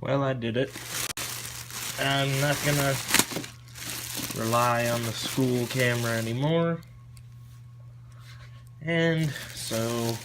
Well, I did it. I'm not gonna rely on the school camera anymore. And so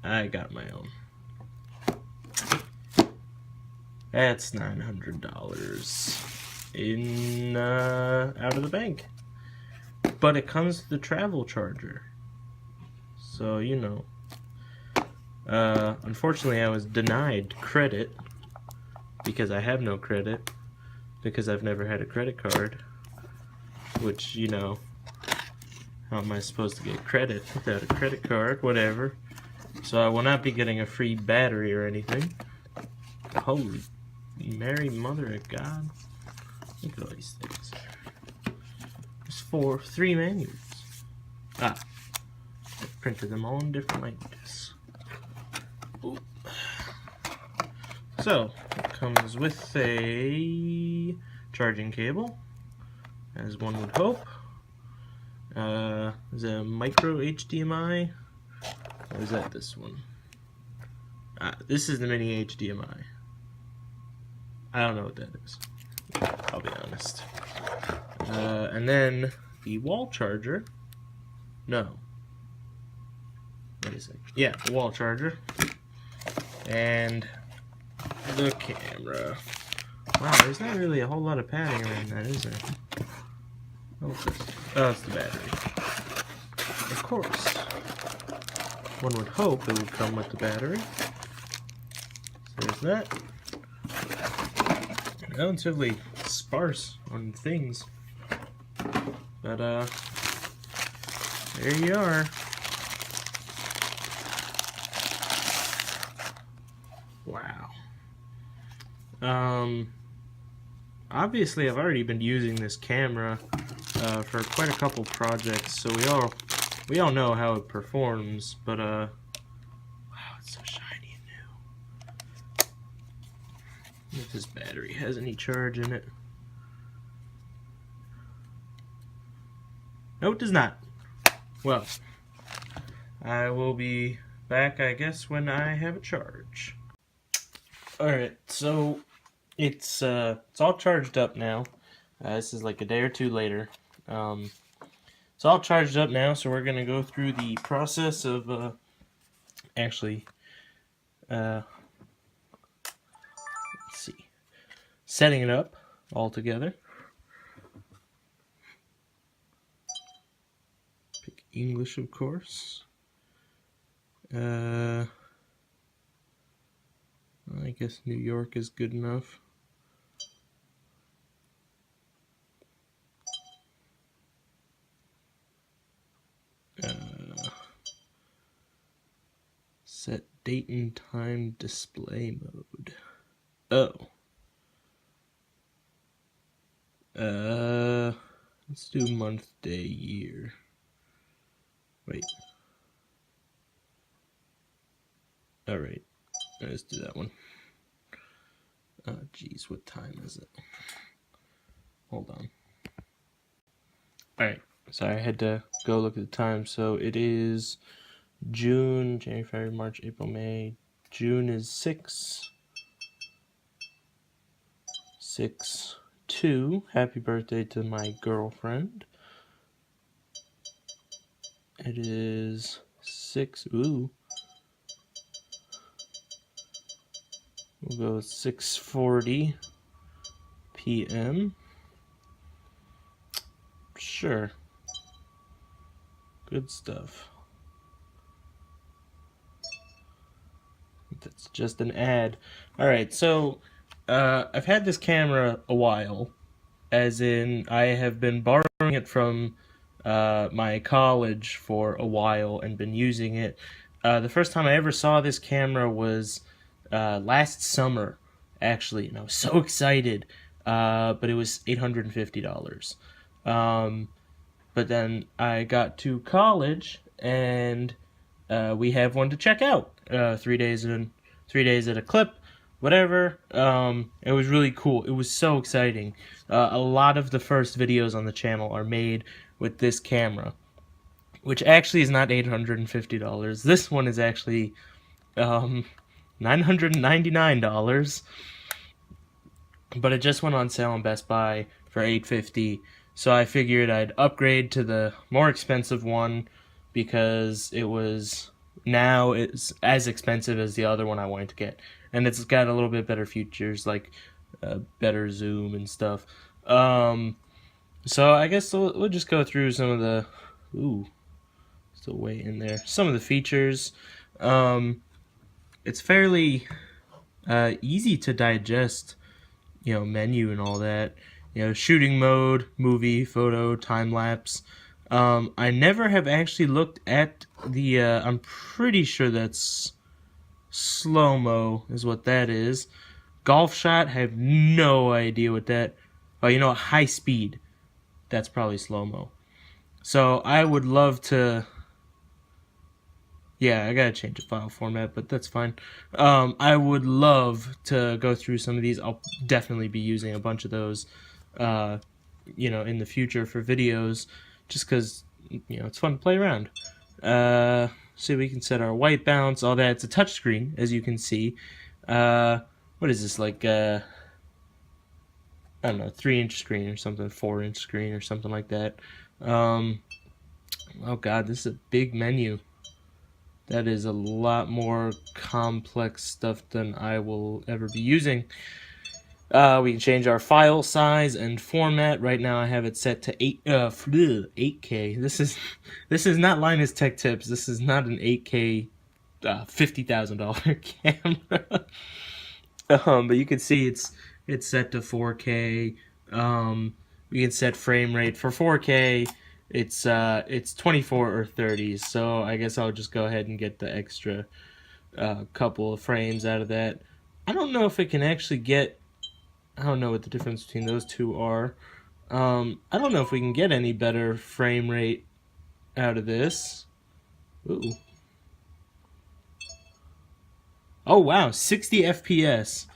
I got my own. That's $900 in out of the bank. But it comes with the travel charger. So, you know. Unfortunately, I was denied credit because I have no credit because I've never had a credit card, which, you know, how am I supposed to get credit without a credit card? Whatever. So I will not be getting a free battery or anything. Holy Mary, Mother of God. Look at all these things. There's 3 manuals. I printed them all in different languages. Ooh. So, it comes with a charging cable, as one would hope. Is it a micro HDMI? Or is that this one? This is the mini HDMI. I don't know what that is. I'll be honest. And then the wall charger. No. Wait a second. Yeah, the wall charger. And the camera. Wow, there's not really a whole lot of padding around that, is there? What's this? Oh, it's the battery. Of course. One would hope it would come with the battery. So there's that. Relatively sparse on things. But, there you are. Wow. Obviously I've already been using this camera for quite a couple projects, so we all know how it performs, but wow, it's so shiny and new. If this battery has any charge in it. No, it does not. Well, I will be back, I guess, when I have a charge. Alright, so it's all charged up now. This is like a day or two later. It's all charged up now, so we're gonna go through the process of actually let's see, setting it up all together. Pick English, of course. I guess New York is good enough. Set date and time display mode. Let's do month, day, year. Wait. Alright, let's do that one. Geez, what time is it? Hold on. Alright, sorry, I had to go look at the time. So it is June, January, February, March, April, May. June is 6/2. Happy birthday to my girlfriend. It is 6. Ooh. We'll go with 6:40 p.m. Sure. Good stuff. That's just an ad. Alright, so I've had this camera a while, as in I have been borrowing it from my college for a while and been using it. The first time I ever saw this camera was last summer, actually, and I was so excited, but it was $850. But then I got to college, and we have one to check out. 3 days at a clip, whatever. It was really cool. It was so exciting. A lot of the first videos on the channel are made with this camera, which actually is not $850. This one is actually $999, but it just went on sale on Best Buy for $850. So I figured I'd upgrade to the more expensive one because it's as expensive as the other one I wanted to get, and it's got a little bit better features like better zoom and stuff. So I guess we'll just go through some of the still way in there. Some of the features. It's fairly easy to digest, menu and all that. Shooting mode, movie, photo, time lapse. I never have actually looked at the. I'm pretty sure that's slow mo is what that is. Golf shot. I have no idea what that. Oh, high speed. That's probably slow mo. So I would love to. Yeah, I gotta change the file format, but that's fine. I would love to go through some of these. I'll definitely be using a bunch of those, in the future for videos, just because, it's fun to play around. So we can set our white balance, all that. It's a touch screen, as you can see. What is this, like, I don't know, 3-inch screen or something, 4-inch screen or something like that. Oh God, this is a big menu. That is a lot more complex stuff than I will ever be using. We can change our file size and format. Right now I have it set to 8K. This is not Linus Tech Tips. This is not an 8K $50,000 camera. But you can see it's set to 4K. We can set frame rate for 4K. It's 24 or 30, so I guess I'll just go ahead and get the extra couple of frames out of that. I don't know if it can actually get. I don't know what the difference between those two are. I don't know if we can get any better frame rate out of this. Ooh. Oh wow, 60 FPS,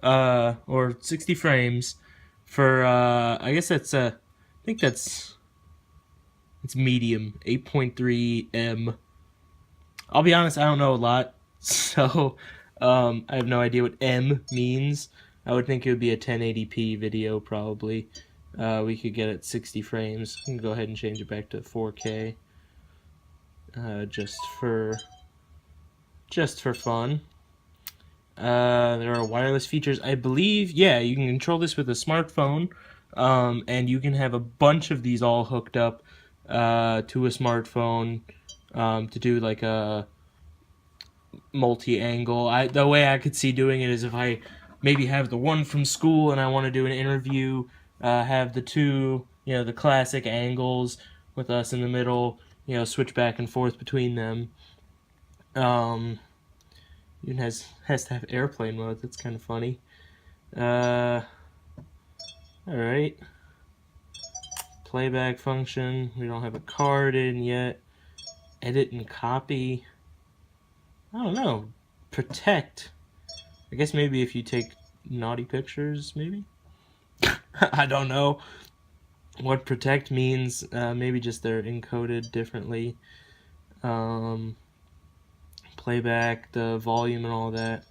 or 60 frames for. I guess that's I think that's. It's medium, 8.3 M. I'll be honest, I don't know a lot, so I have no idea what M means. I would think it would be a 1080p video, probably. We could get it 60 frames. I can go ahead and change it back to 4K, just for fun. There are wireless features, I believe. Yeah, you can control this with a smartphone, and you can have a bunch of these all hooked up to a smartphone to do like a multi-angle. The way I could see doing it is if I maybe have the one from school and I want to do an interview, have the two, the classic angles with us in the middle, switch back and forth between them. Even has to have airplane mode. That's kind of funny. All right. Playback function. We don't have a card in yet. Edit and copy. I don't know. Protect. I guess maybe if you take naughty pictures, maybe? I don't know what protect means. Maybe just they're encoded differently. Playback, the volume and all that.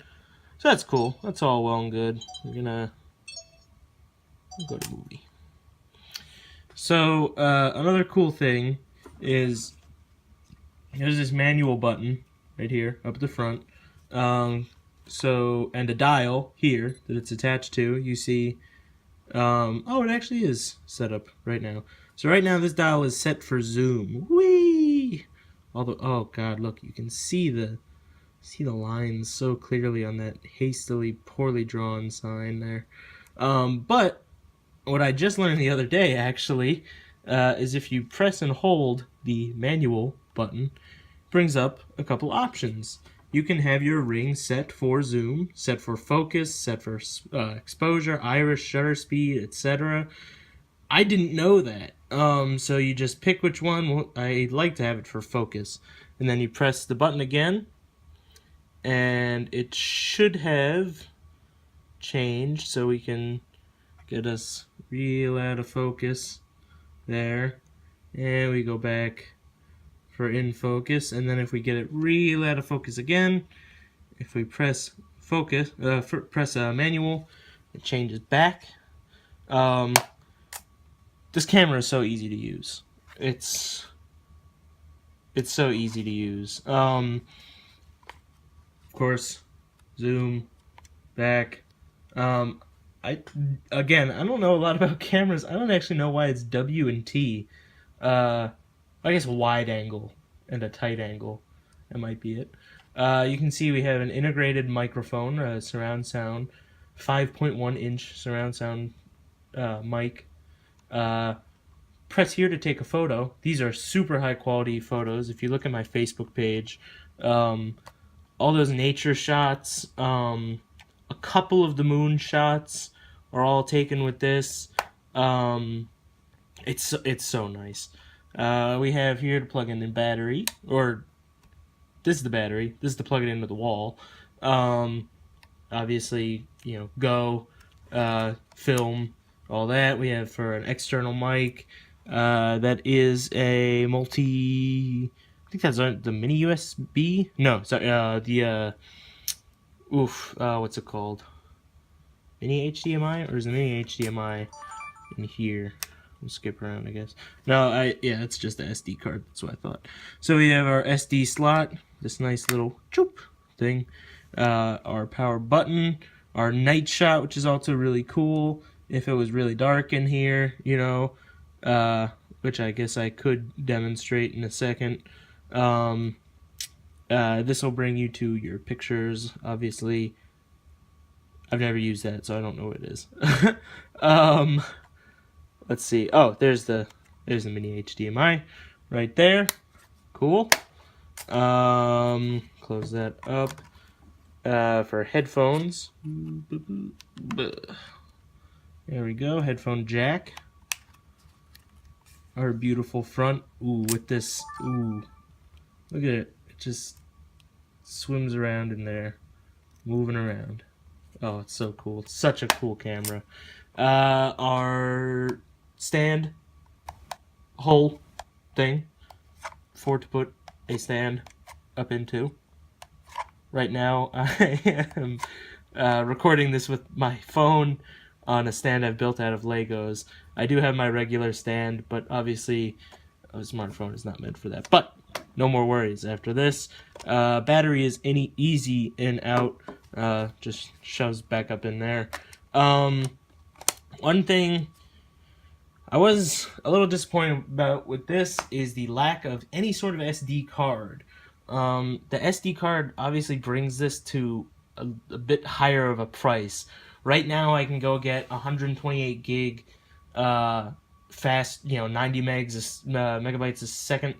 So that's cool. That's all well and good. We're gonna go to movie. So another cool thing is there's this manual button right here up at the front. And a dial here that it's attached to. You see, it actually is set up right now. So right now this dial is set for zoom. Whee! Oh god, look, you can see the lines so clearly on that hastily, poorly drawn sign there. But what I just learned the other day, actually, is if you press and hold the manual button, it brings up a couple options. You can have your ring set for zoom, set for focus, set for exposure, iris, shutter speed, etc. I didn't know that. So you just pick which one. Well, I like to have it for focus. And then you press the button again, and it should have changed so we can get us real out of focus there, and we go back for in focus, and then if we get it real out of focus again, if we press focus, press manual, it changes back. This camera is so easy to use. It's so easy to use. Of course, zoom back. I don't know a lot about cameras. I don't actually know why it's W and T. I guess a wide angle and a tight angle. That might be it. You can see we have an integrated microphone, surround sound, 5.1-inch surround sound mic. Press here to take a photo. These are super high quality photos. If you look at my Facebook page, all those nature shots, a couple of the moon shots are all taken with this. It's so nice. We have here to plug in the battery, or this is the battery. This is to plug it into the wall. Obviously, go, film, all that. We have for an external mic. That is a multi. I think that's the mini USB. No, sorry. What's it called? Mini HDMI, or is the mini HDMI in here? We'll skip around, I guess. No, it's just the SD card. That's what I thought. So we have our SD slot, this nice little choop thing, our power button, our night shot, which is also really cool. If it was really dark in here, which I guess I could demonstrate in a second. This will bring you to your pictures. Obviously, I've never used that, so I don't know what it is. Let's see. Oh, there's the mini HDMI right there. Cool. Close that up. For headphones. There we go. Headphone jack. Our beautiful front. Ooh, with this. Ooh, look at it. It just swims around in there, moving around. Oh, it's so cool. It's such a cool camera. Our stand hole thing for to put a stand up into. Right now, I am recording this with my phone on a stand I've built out of Legos. I do have my regular stand, but obviously a smartphone is not meant for that. But no more worries after this. Battery is easy in out. Just shoves back up in there. One thing I was a little disappointed about with this is the lack of any sort of SD card. The SD card obviously brings this to a bit higher of a price. Right now I can go get 128 gig fast, 90 megabytes a second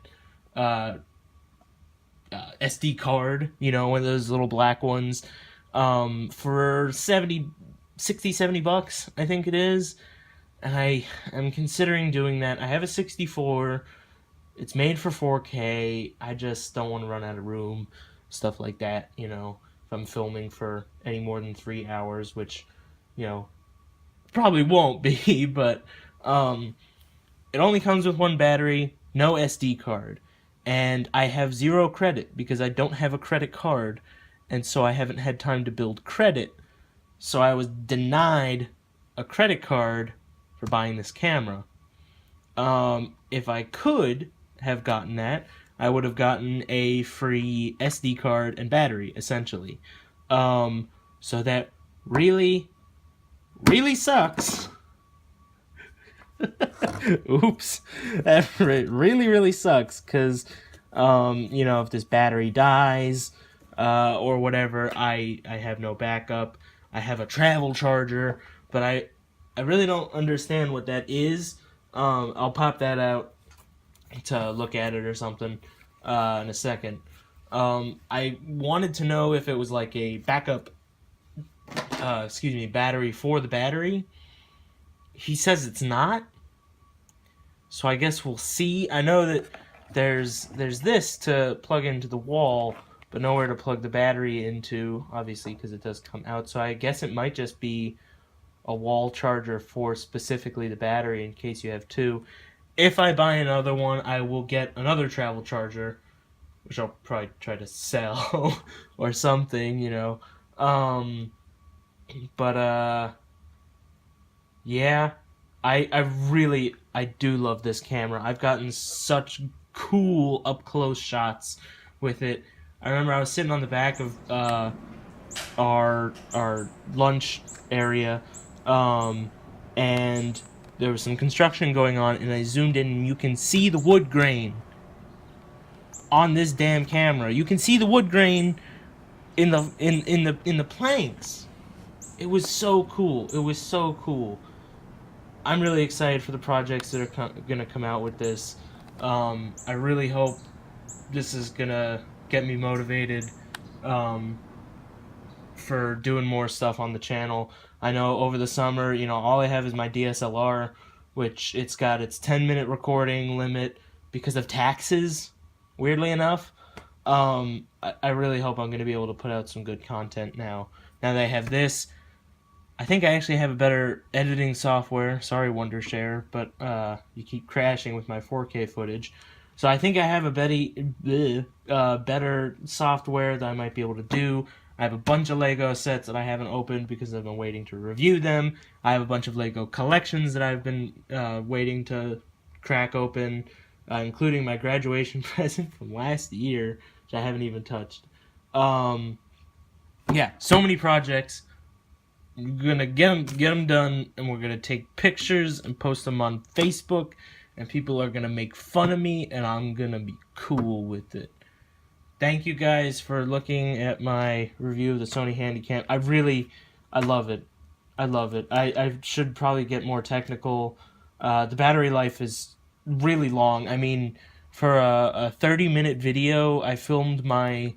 SD card, one of those little black ones, for 70 bucks, I think it is. And I am considering doing that. I have a 64. It's made for 4K. I just don't want to run out of room, stuff like that, if I'm filming for any more than 3 hours, which, probably won't be, but it only comes with one battery, no SD card. And I have 0 credit because I don't have a credit card, and so I haven't had time to build credit. So I was denied a credit card for buying this camera. If I could have gotten that, I would have gotten a free SD card and battery, essentially. So that really, really sucks. Oops. That really, really sucks, because, if this battery dies, or whatever, I have no backup. I have a travel charger, but I really don't understand what that is. I'll pop that out to look at it or something in a second. I wanted to know if it was like a backup, battery for the battery. He says it's not, so I guess we'll see. I know that there's this to plug into the wall, but nowhere to plug the battery into, obviously, because it does come out. So I guess it might just be a wall charger for specifically the battery in case you have two. If I buy another one, I will get another travel charger which I'll probably try to sell or something, you know. But yeah, I do love this camera. I've gotten such cool up close shots with it. I remember I was sitting on the back of our lunch area, and there was some construction going on, and I zoomed in, and you can see the wood grain on this damn camera. You can see the wood grain in the planks. It was so cool. It was so cool. I'm really excited for the projects that are gonna come out with this. I really hope this is gonna get me motivated for doing more stuff on the channel. I know over the summer, you know, all I have is my DSLR, which it's got its 10-minute recording limit because of taxes, weirdly enough. I really hope I'm going to be able to put out some good content now. Now that I have this, I think I actually have a better editing software. Sorry, Wondershare, but you keep crashing with my 4K footage. So I think I have a better software that I might be able to do. I have a bunch of Lego sets that I haven't opened because I've been waiting to review them. I have a bunch of Lego collections that I've been waiting to crack open, including my graduation present from last year, which I haven't even touched. Yeah, so many projects. We're gonna get them done, and we're gonna take pictures and post them on Facebook, and people are gonna make fun of me, and I'm gonna be cool with it. Thank you guys for looking at my review of the SONY Handycam. I love it. I love it. I should probably get more technical. The battery life is really long. I mean, for a 30-minute video, I filmed my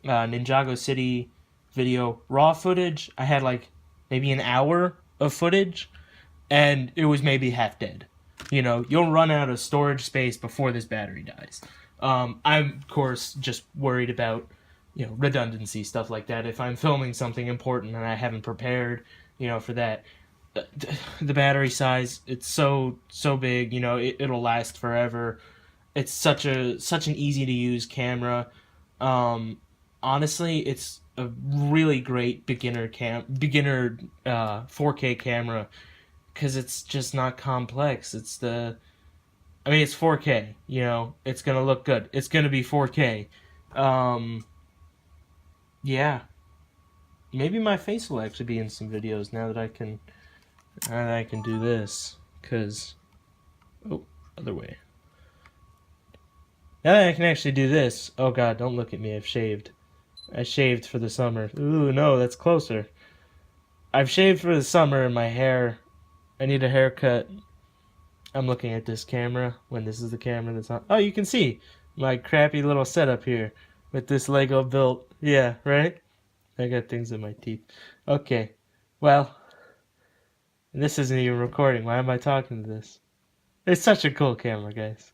Ninjago City video raw footage. I had like maybe an hour of footage, and it was maybe half dead. You know, you'll run out of storage space before this battery dies. I'm, of course, just worried about, you know, redundancy, stuff like that. If I'm filming something important and I haven't prepared, you know, for that. The battery size, it's so big, you know, it'll last forever. It's such an easy to use camera. Honestly, it's a really great beginner 4K camera, because it's just not complex. I mean, it's 4K, you know, it's gonna look good. It's gonna be 4K. Yeah. Maybe my face will actually be in some videos now that I can do this, cause, oh, other way. Now that I can actually do this, oh god, don't look at me, I've shaved. I shaved for the summer. Ooh, no, that's closer. I've shaved for the summer and my hair, I need a haircut. I'm looking at this camera when this is the camera that's on. Oh, you can see my crappy little setup here with this Lego built. Yeah, right? I got things in my teeth. Okay, well, this isn't even recording. Why am I talking to this? It's such a cool camera, guys.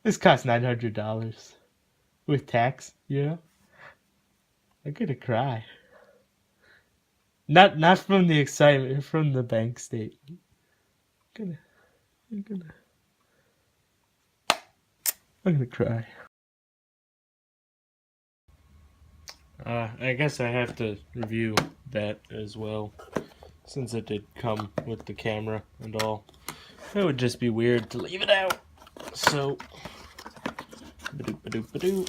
This cost $900 with tax, you know? I'm gonna cry. Not from the excitement, from the bank statement. I'm gonna cry. I guess I have to review that as well, since it did come with the camera and all. It would just be weird to leave it out. So, ba-doop.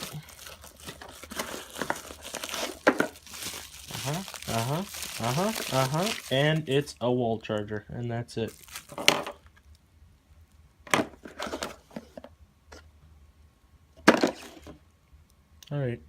And it's a wall charger, and that's it. Alright.